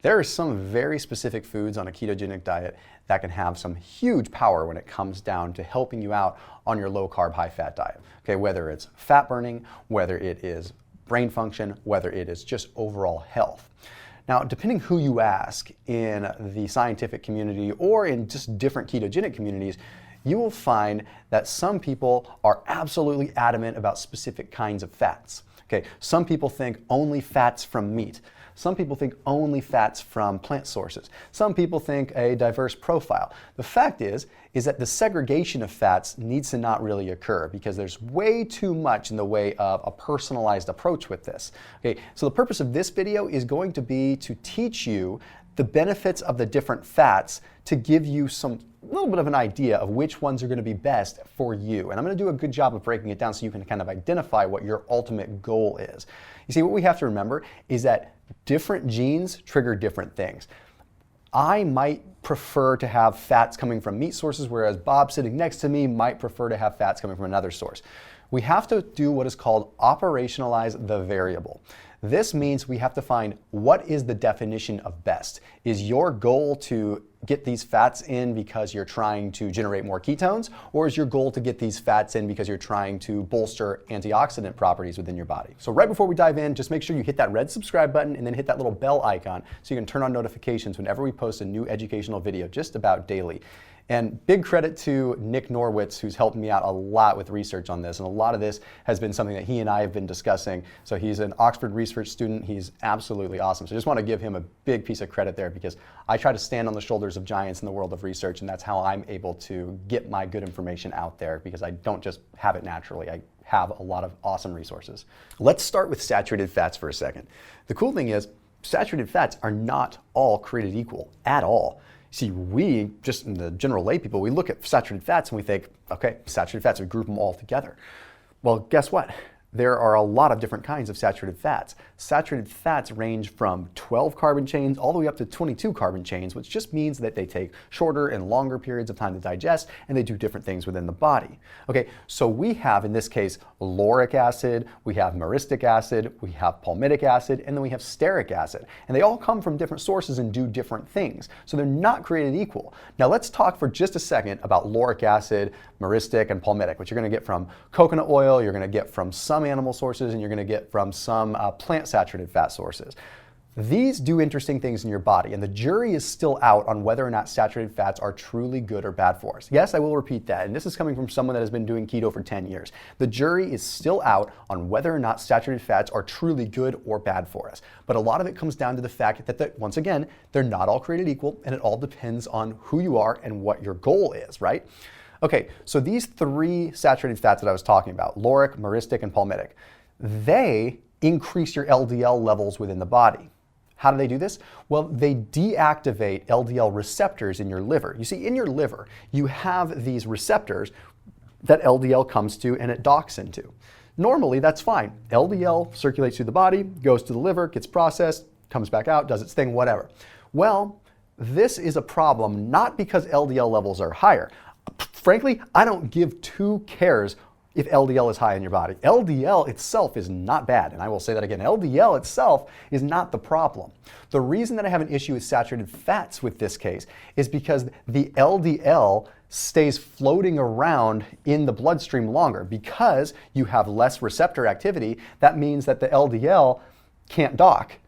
There are some very specific foods on a ketogenic diet that can have some huge power when it comes down to helping you out on your low carb, high fat diet. Okay, whether it's fat burning, whether it is brain function, whether it is just overall health. Now, depending who you ask in the scientific community or in just different ketogenic communities, you will find that some people are absolutely adamant about specific kinds of fats. Okay, some people think only fats from meat. Some people think only fats from plant sources. Some people think a diverse profile. The fact is that the segregation of fats needs to not really occur because there's way too much in the way of a personalized approach with this. Okay, so the purpose of this video is going to be to teach you the benefits of the different fats to give you some little bit of an idea of which ones are going to be best for you. And I'm going to do a good job of breaking it down so you can kind of identify what your ultimate goal is. You see, what we have to remember is that different genes trigger different things. I might prefer to have fats coming from meat sources, whereas Bob sitting next to me might prefer to have fats coming from another source. We have to do what is called operationalize the variable. This means we have to find what is the definition of best. Is your goal to get these fats in because you're trying to generate more ketones, or is your goal to get these fats in because you're trying to bolster antioxidant properties within your body? So right before we dive in, just make sure you hit that red subscribe button and then hit that little bell icon so you can turn on notifications whenever we post a new educational video just about daily. And big credit to Nick Norwitz, who's helped me out a lot with research on this. And a lot of this has been something that he and I have been discussing. So he's an Oxford research student. He's absolutely awesome. So I just want to give him a big piece of credit there because I try to stand on the shoulders of giants in the world of research. And that's how I'm able to get my good information out there because I don't just have it naturally. I have a lot of awesome resources. Let's start with saturated fats for a second. The cool thing is saturated fats are not all created equal at all. See, we, just in the general lay people, we look at saturated fats and we think, okay, saturated fats, we group them all together. Well, guess what? There are a lot of different kinds of saturated fats. Saturated fats range from 12 carbon chains all the way up to 22 carbon chains, which just means that they take shorter and longer periods of time to digest and they do different things within the body. Okay, so we have, in this case, lauric acid, we have myristic acid, we have palmitic acid, and then we have stearic acid. And they all come from different sources and do different things. So they're not created equal. Now let's talk for just a second about lauric acid, myristic, and palmitic, which you're going to get from coconut oil, you're going to get from some animal sources, and you're going to get from some plant saturated fat sources. These do interesting things in your body, and the jury is still out on whether or not saturated fats are truly good or bad for us. Yes, I will repeat that, and this is coming from someone that has been doing keto for 10 years. The jury is still out on whether or not saturated fats are truly good or bad for us. But a lot of it comes down to the fact that, once again, they're not all created equal, and it all depends on who you are and what your goal is, right? Okay, so these three saturated fats that I was talking about, lauric, myristic, and palmitic, they increase your LDL levels within the body. How do they do this? Well, they deactivate LDL receptors in your liver. You see, in your liver, you have these receptors that LDL comes to and it docks into. Normally, that's fine. LDL circulates through the body, goes to the liver, gets processed, comes back out, does its thing, whatever. Well, this is a problem not because LDL levels are higher. Frankly, I don't give two cares if LDL is high in your body. LDL itself is not bad, and I will say that again. LDL itself is not the problem. The reason that I have an issue with saturated fats with this case is because the LDL stays floating around in the bloodstream longer. Because you have less receptor activity, that means that the LDL can't dock.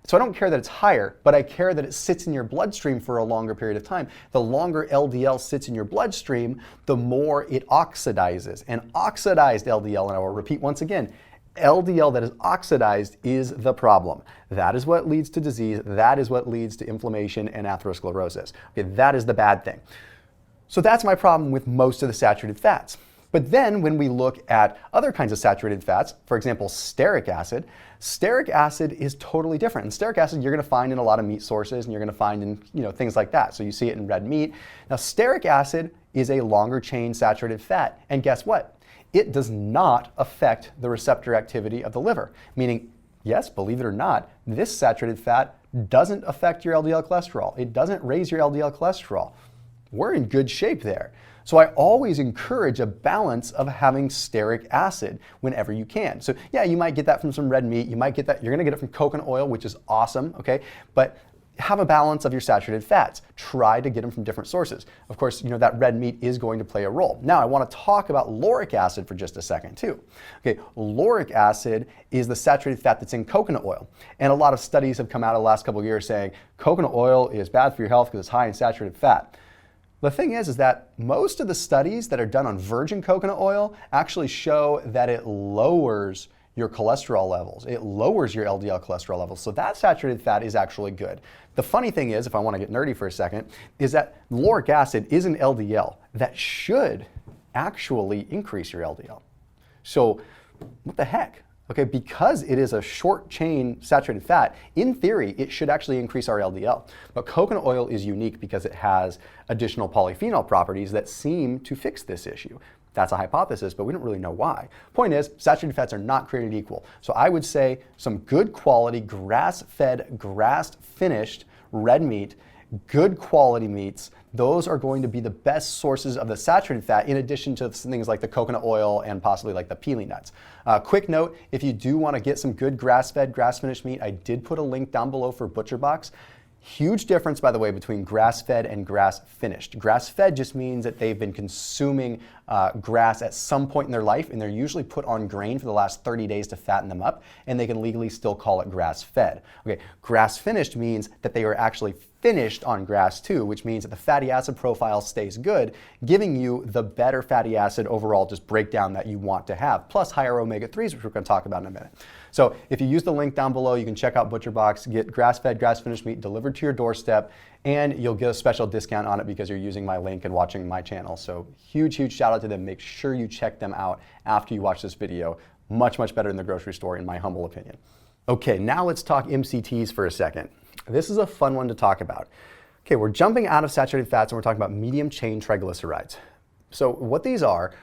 So I don't care that it's higher, but I care that it sits in your bloodstream for a longer period of time. The longer LDL sits in your bloodstream, the more it oxidizes. And oxidized LDL, and I will repeat once again, LDL that is oxidized is the problem. That is what leads to disease. That is what leads to inflammation and atherosclerosis. Okay, that is the bad thing. So that's my problem with most of the saturated fats. But then when we look at other kinds of saturated fats, for example, stearic acid is totally different. And stearic acid you're going to find in a lot of meat sources and you're going to find in things like that. So you see it in red meat. Now stearic acid is a longer chain saturated fat. And guess what? It does not affect the receptor activity of the liver. Meaning, yes, believe it or not, this saturated fat doesn't affect your LDL cholesterol. It doesn't raise your LDL cholesterol. We're in good shape there. So I always encourage a balance of having stearic acid whenever you can. So yeah, you might get that from some red meat. You might get that, you're gonna get it from coconut oil, which is awesome, okay? But have a balance of your saturated fats. Try to get them from different sources. Of course, that red meat is going to play a role. Now, I want to talk about lauric acid for just a second too. Okay, lauric acid is the saturated fat that's in coconut oil. And a lot of studies have come out in the last couple of years saying coconut oil is bad for your health because it's high in saturated fat. The thing is that most of the studies that are done on virgin coconut oil actually show that it lowers your cholesterol levels. It lowers your LDL cholesterol levels. So that saturated fat is actually good. The funny thing is, if I want to get nerdy for a second, is that lauric acid is an LDL that should actually increase your LDL. So what the heck? Okay, because it is a short chain saturated fat, in theory, it should actually increase our LDL. But coconut oil is unique because it has additional polyphenol properties that seem to fix this issue. That's a hypothesis, but we don't really know why. Point is, saturated fats are not created equal. So I would say some good quality, grass-fed, grass-finished red meat, good quality meats, those are going to be the best sources of the saturated fat in addition to things like the coconut oil and possibly like the peely nuts. Quick note, if you do want to get some good grass-fed, grass-finished meat, I did put a link down below for ButcherBox. Huge difference, by the way, between grass-fed and grass-finished. Grass-fed just means that they've been consuming grass at some point in their life, and they're usually put on grain for the last 30 days to fatten them up, and they can legally still call it grass-fed. Okay, grass-finished means that they are actually finished on grass too, which means that the fatty acid profile stays good, giving you the better fatty acid overall just breakdown that you want to have, plus higher omega-3s, which we're going to talk about in a minute. So if you use the link down below, you can check out ButcherBox, get grass-fed, grass-finished meat delivered to your doorstep, and you'll get a special discount on it because you're using my link and watching my channel. So huge, huge shout out to them. Make sure you check them out after you watch this video. Much, much better than the grocery store, in my humble opinion. Okay, now let's talk MCTs for a second. This is a fun one to talk about. Okay, we're jumping out of saturated fats and we're talking about medium chain triglycerides. So what these are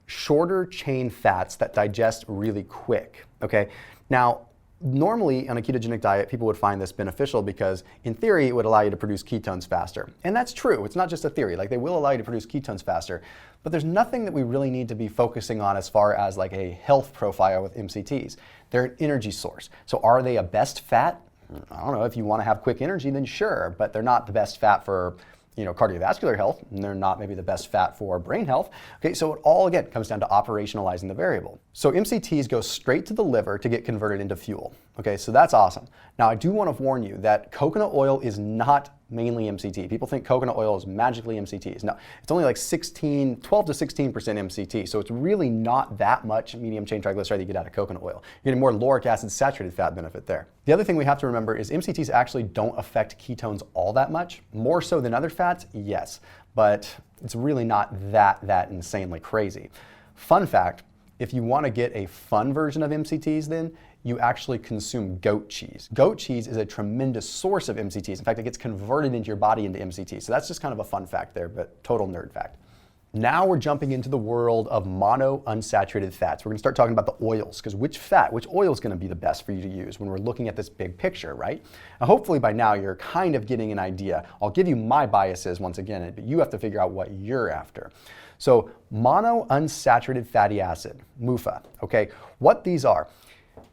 shorter chain fats that digest really quick, okay? Now, normally on a ketogenic diet, people would find this beneficial because in theory, it would allow you to produce ketones faster. And that's true, it's not just a theory, like they will allow you to produce ketones faster, but there's nothing that we really need to be focusing on as far as like a health profile with MCTs. They're an energy source. So are they a best fat? I don't know, if you want to have quick energy, then sure, but they're not the best fat for cardiovascular health, and they're not maybe the best fat for brain health. Okay, so it all again comes down to operationalizing the variable. So MCTs go straight to the liver to get converted into fuel. Okay, so that's awesome. Now I do want to warn you that coconut oil is not mainly MCT. People think coconut oil is magically MCTs. No, it's only like 12 to 16% MCT, so it's really not that much medium chain triglyceride you get out of coconut oil. You're getting more lauric acid saturated fat benefit there. The other thing we have to remember is MCTs actually don't affect ketones all that much. More so than other fats, yes, but it's really not that insanely crazy. Fun fact, if you want to get a fun version of MCTs then, you actually consume goat cheese. Goat cheese is a tremendous source of MCTs. In fact, it gets converted into your body into MCTs. So that's just kind of a fun fact there, but total nerd fact. Now we're jumping into the world of monounsaturated fats. We're gonna start talking about the oils, because which oil is gonna be the best for you to use when we're looking at this big picture, right? Now, hopefully by now you're kind of getting an idea. I'll give you my biases once again, but you have to figure out what you're after. So monounsaturated fatty acid, MUFA, okay? What these are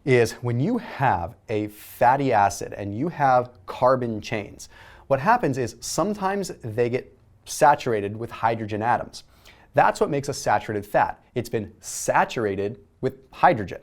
is when you have a fatty acid and you have carbon chains, what happens is sometimes they get saturated with hydrogen atoms. That's what makes a saturated fat. It's been saturated with hydrogen.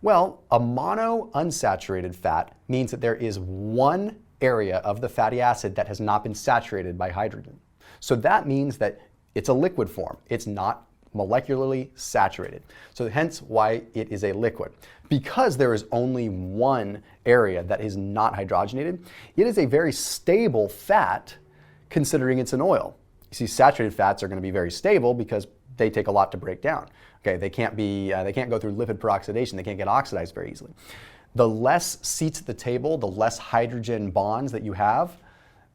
Well, a monounsaturated fat means that there is one area of the fatty acid that has not been saturated by hydrogen. So that means that it's a liquid form. It's not molecularly saturated. So hence why it is a liquid. Because there is only one area that is not hydrogenated, it is a very stable fat considering it's an oil. You see, saturated fats are going to be very stable because they take a lot to break down. Okay, they can't go through lipid peroxidation. They can't get oxidized very easily. The less seats at the table, the less hydrogen bonds that you have,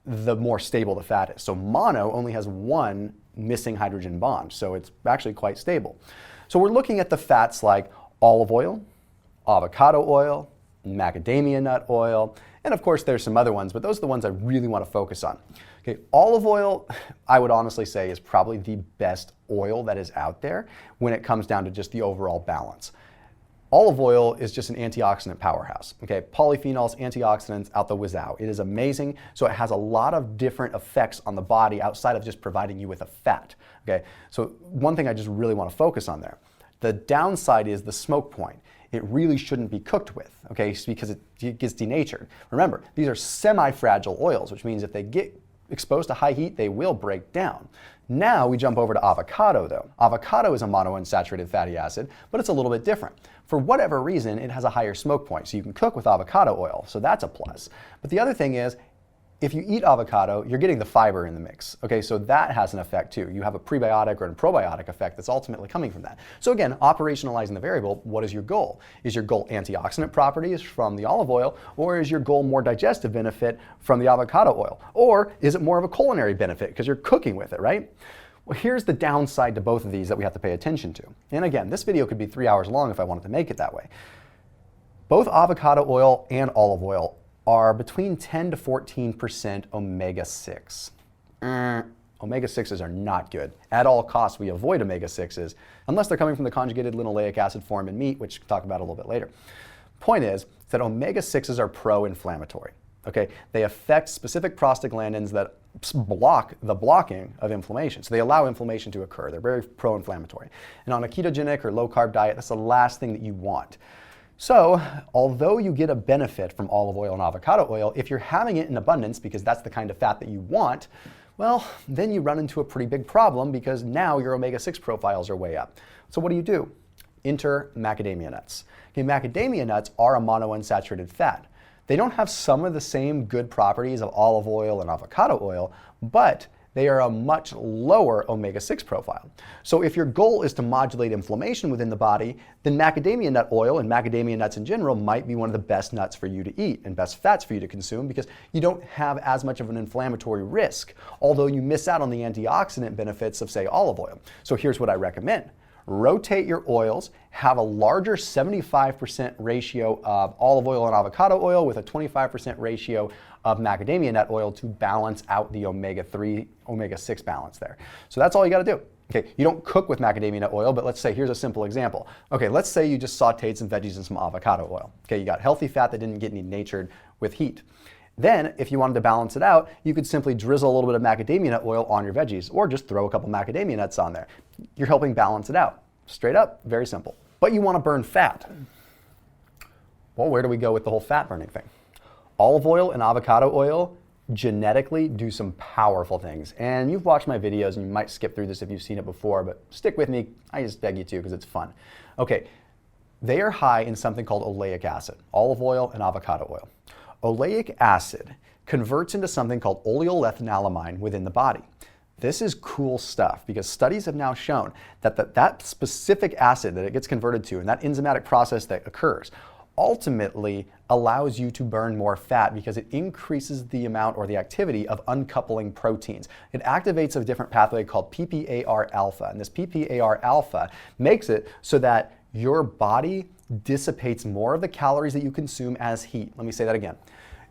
the more stable the fat is. So mono only has one missing hydrogen bond, so it's actually quite stable. So we're looking at the fats like olive oil, avocado oil, macadamia nut oil, and of course there's some other ones, but those are the ones I really want to focus on. Okay, olive oil, I would honestly say, is probably the best oil that is out there when it comes down to just the overall balance. Olive oil is just an antioxidant powerhouse. Okay, polyphenols, antioxidants out the wazoo. It is amazing. So it has a lot of different effects on the body outside of just providing you with a fat. Okay, so one thing I just really want to focus on there. The downside is the smoke point. It really shouldn't be cooked with, okay, because it gets denatured. Remember, these are semi-fragile oils, which means if they get exposed to high heat, they will break down. Now we jump over to avocado though. Avocado is a monounsaturated fatty acid, but it's a little bit different. For whatever reason, it has a higher smoke point, so you can cook with avocado oil, so that's a plus. But the other thing is, if you eat avocado, you're getting the fiber in the mix. Okay, so that has an effect too. You have a prebiotic or a probiotic effect that's ultimately coming from that. So again, operationalizing the variable, what is your goal? Is your goal antioxidant properties from the olive oil, or is your goal more digestive benefit from the avocado oil? Or is it more of a culinary benefit because you're cooking with it, right? Well, here's the downside to both of these that we have to pay attention to. And again, this video could be 3 hours long if I wanted to make it that way. Both avocado oil and olive oil are between 10 to 14% omega-6. Omega-6s are not good. At all costs, we avoid omega-6s, unless they're coming from the conjugated linoleic acid form in meat, which we'll talk about a little bit later. Point is that omega-6s are pro-inflammatory. Okay? They affect specific prostaglandins that block the blocking of inflammation. So they allow inflammation to occur. They're very pro-inflammatory. And on a ketogenic or low-carb diet, that's the last thing that you want. So, although you get a benefit from olive oil and avocado oil, if you're having it in abundance because that's the kind of fat that you want, well, then you run into a pretty big problem because now your omega-6 profiles are way up. So what do? Enter macadamia nuts. Okay, macadamia nuts are a monounsaturated fat. They don't have some of the same good properties of olive oil and avocado oil, but they are a much lower omega-6 profile. So if your goal is to modulate inflammation within the body, then macadamia nut oil and macadamia nuts in general might be one of the best nuts for you to eat and best fats for you to consume because you don't have as much of an inflammatory risk, although you miss out on the antioxidant benefits of, say, olive oil. So here's what I recommend. Rotate your oils, have a larger 75% ratio of olive oil and avocado oil with a 25% ratio of macadamia nut oil to balance out the omega-3, omega-6 balance there. So that's all you gotta do. Okay, you don't cook with macadamia nut oil, but let's say, here's a simple example. Okay, let's say you just sauteed some veggies and some avocado oil. Okay, you got healthy fat that didn't get denatured with heat. Then, if you wanted to balance it out, you could simply drizzle a little bit of macadamia nut oil on your veggies, or just throw a couple macadamia nuts on there. You're helping balance it out. Straight up, very simple. But you want to burn fat. Well, where do we go with the whole fat burning thing? Olive oil and avocado oil genetically do some powerful things. And you've watched my videos, and you might skip through this if you've seen it before, but stick with me. I just beg you to because it's fun. Okay, they are high in something called oleic acid, olive oil and avocado oil. Oleic acid converts into something called oleolethanolamine within the body. This is cool stuff because studies have now shown that that specific acid that it gets converted to and that enzymatic process that occurs ultimately allows you to burn more fat because it increases the amount or the activity of uncoupling proteins. It activates a different pathway called PPAR alpha, and this PPAR alpha makes it so that your body dissipates more of the calories that you consume as heat. Let me say that again.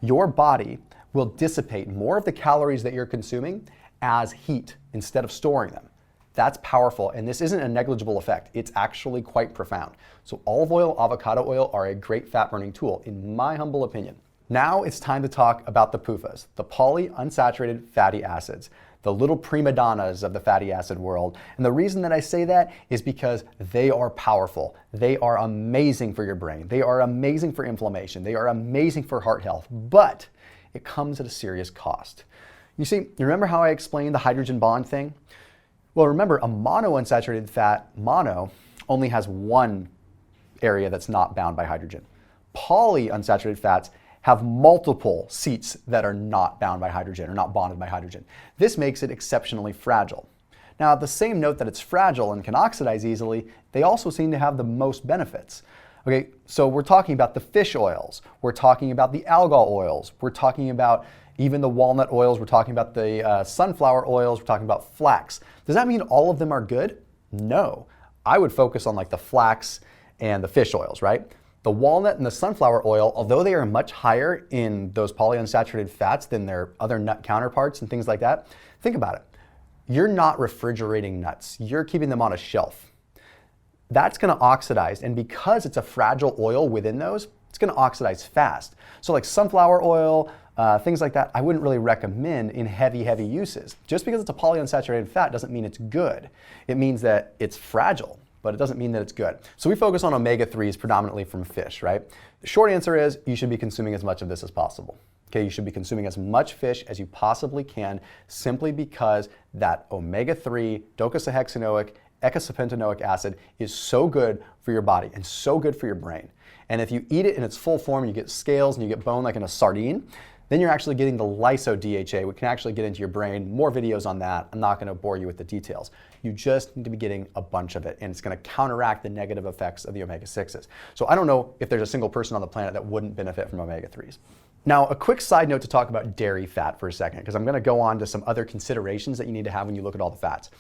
Your body will dissipate more of the calories that you're consuming as heat instead of storing them. That's powerful, and this isn't a negligible effect. It's actually quite profound. So olive oil, avocado oil are a great fat burning tool, in my humble opinion. Now it's time to talk about the PUFAs, the polyunsaturated fatty acids, the little prima donnas of the fatty acid world. And the reason that I say that is because they are powerful. They are amazing for your brain. They are amazing for inflammation. They are amazing for heart health, but it comes at a serious cost. You see, you remember how I explained the hydrogen bond thing? Well, remember, a monounsaturated fat, mono, only has one area that's not bound by hydrogen. Polyunsaturated fats have multiple seats that are not bound by hydrogen or not bonded by hydrogen. This makes it exceptionally fragile. Now, at the same note that it's fragile and can oxidize easily, they also seem to have the most benefits. Okay, so we're talking about the fish oils, we're talking about the algal oils, we're talking about even the walnut oils, we're talking about the sunflower oils, we're talking about flax. Does that mean all of them are good? No. I would focus on like the flax and the fish oils, right? The walnut and the sunflower oil, although they are much higher in those polyunsaturated fats than their other nut counterparts and things like that, think about it. You're not refrigerating nuts. You're keeping them on a shelf. that's going to oxidize. And because it's a fragile oil within those, it's going to oxidize fast. So like sunflower oil, things like that, I wouldn't really recommend in heavy uses. Just because it's a polyunsaturated fat doesn't mean it's good. It means that it's fragile, but it doesn't mean that it's good. So we focus on omega-3s predominantly from fish, right? The short answer is you should be consuming as much of this as possible. Okay, you should be consuming as much fish as you possibly can, simply because that omega-3 docosahexaenoic eicosapentaenoic acid is so good for your body and so good for your brain. And if you eat it in its full form, you get scales and you get bone like in a sardine, then you're actually getting the lyso-DHA, which can actually get into your brain. More videos on that. I'm not going to bore you with the details. You just need to be getting a bunch of it, and it's going to counteract the negative effects of the omega-6s. So I don't know if there's a single person on the planet that wouldn't benefit from omega-3s. Now, a quick side note to talk about dairy fat for a second, because I'm going to go on to some other considerations that you need to have when you look at all the fats.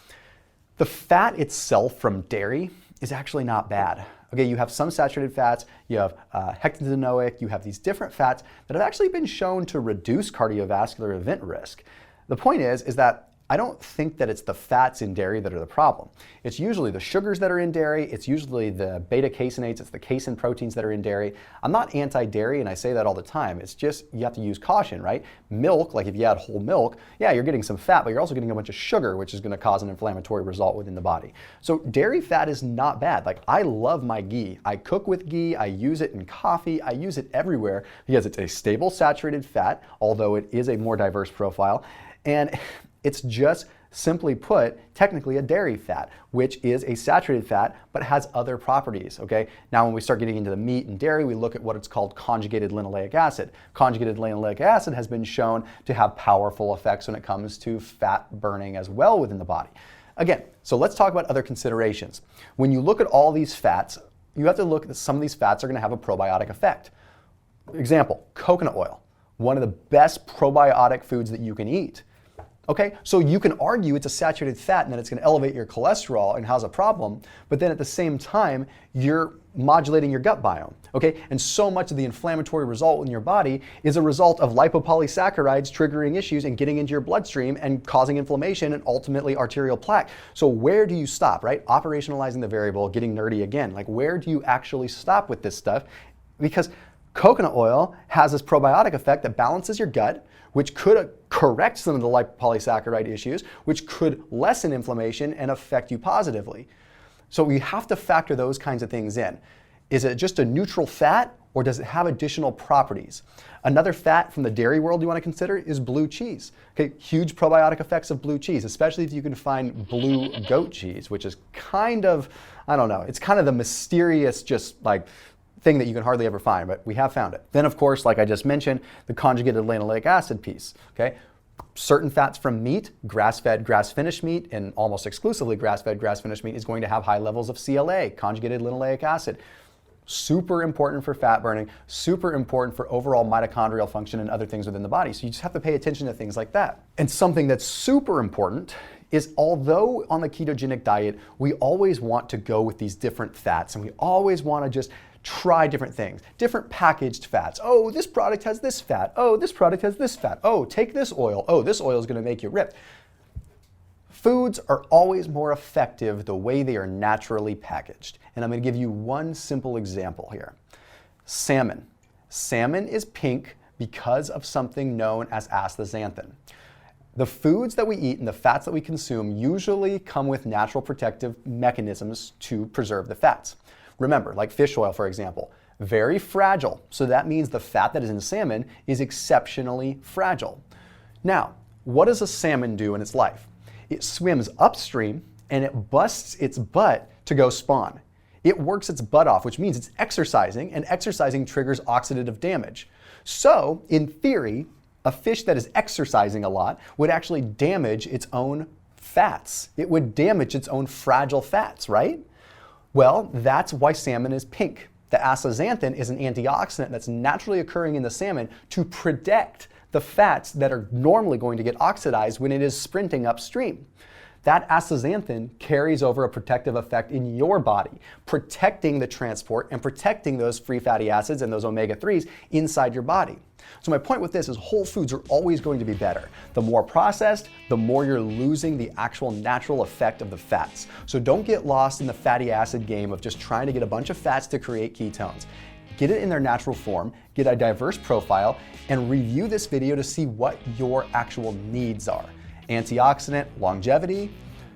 The fat itself from dairy is actually not bad. Okay, you have some saturated fats, you have hectanoic, you have these different fats that have actually been shown to reduce cardiovascular event risk. The point is that I don't think that it's the fats in dairy that are the problem. It's usually the sugars that are in dairy, it's usually the beta-caseinates, it's the casein proteins that are in dairy. I'm not anti-dairy, and I say that all the time. It's just you have to use caution, right? Milk, like if you add whole milk, yeah, you're getting some fat, but you're also getting a bunch of sugar, which is going to cause an inflammatory result within the body. So dairy fat is not bad. Like, I love my ghee. I cook with ghee, I use it in coffee, I use it everywhere because it's a stable saturated fat, although it is a more diverse profile. And it's just, simply put, technically a dairy fat, which is a saturated fat, but has other properties, okay? Now, when we start getting into the meat and dairy, we look at what it's called conjugated linoleic acid. Conjugated linoleic acid has been shown to have powerful effects when it comes to fat burning as well within the body. Again, so let's talk about other considerations. When you look at all these fats, you have to look at some of these fats are gonna have a probiotic effect. Example, coconut oil, one of the best probiotic foods that you can eat. Okay, so you can argue it's a saturated fat and that it's going to elevate your cholesterol and has a problem, but then at the same time, you're modulating your gut biome, okay? And so much of the inflammatory result in your body is a result of lipopolysaccharides triggering issues and getting into your bloodstream and causing inflammation and ultimately arterial plaque. So where do you stop, right? Operationalizing the variable, getting nerdy again. Like, where do you actually stop with this stuff? Because coconut oil has this probiotic effect that balances your gut, which could correct some of the lipopolysaccharide issues, which could lessen inflammation and affect you positively. So we have to factor those kinds of things in. Is it just a neutral fat, or does it have additional properties? Another fat from the dairy world you want to consider is blue cheese. Okay, huge probiotic effects of blue cheese, especially if you can find blue goat cheese, which is kind of, I don't know, it's kind of the mysterious, just like, thing that you can hardly ever find, but we have found it. Then, of course, like I just mentioned, the conjugated linoleic acid piece, okay? Certain fats from meat, grass-fed, grass-finished meat, and almost exclusively grass-fed, grass-finished meat is going to have high levels of CLA, conjugated linoleic acid. Super important for fat burning, super important for overall mitochondrial function and other things within the body. So you just have to pay attention to things like that. And something that's super important is, although on the ketogenic diet, we always want to go with these different fats and we always want to just try different things, different packaged fats. Oh, this product has this fat. Oh, this product has this fat. Oh, take this oil. Oh, this oil is going to make you ripped. Foods are always more effective the way they are naturally packaged. And I'm going to give you one simple example here. Salmon. Salmon is pink because of something known as astaxanthin. The foods that we eat and the fats that we consume usually come with natural protective mechanisms to preserve the fats. Remember, like fish oil, for example, very fragile. So that means the fat that is in salmon is exceptionally fragile. Now, what does a salmon do in its life? It swims upstream and it busts its butt to go spawn. It works its butt off, which means it's exercising, and exercising triggers oxidative damage. So, in theory, a fish that is exercising a lot would actually damage its own fats. It would damage its own fragile fats, right? Well, that's why salmon is pink. The astaxanthin is an antioxidant that's naturally occurring in the salmon to protect the fats that are normally going to get oxidized when it is sprinting upstream. that astaxanthin carries over a protective effect in your body, protecting the transport and protecting those free fatty acids and those omega-3s inside your body. So my point with this is whole foods are always going to be better. The more processed, the more you're losing the actual natural effect of the fats. So don't get lost in the fatty acid game of just trying to get a bunch of fats to create ketones. Get it in their natural form, get a diverse profile, and review this video to see what your actual needs are. Antioxidant, longevity,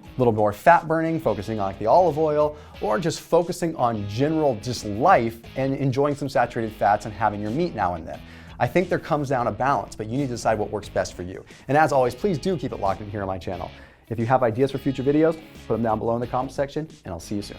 a little more fat burning, focusing on like the olive oil, or just focusing on general just life and enjoying some saturated fats and having your meat now and then. I think there comes down a balance, but you need to decide what works best for you. And as always, please do keep it locked in here on my channel. If you have ideas for future videos, put them down below in the comments section, and I'll see you soon.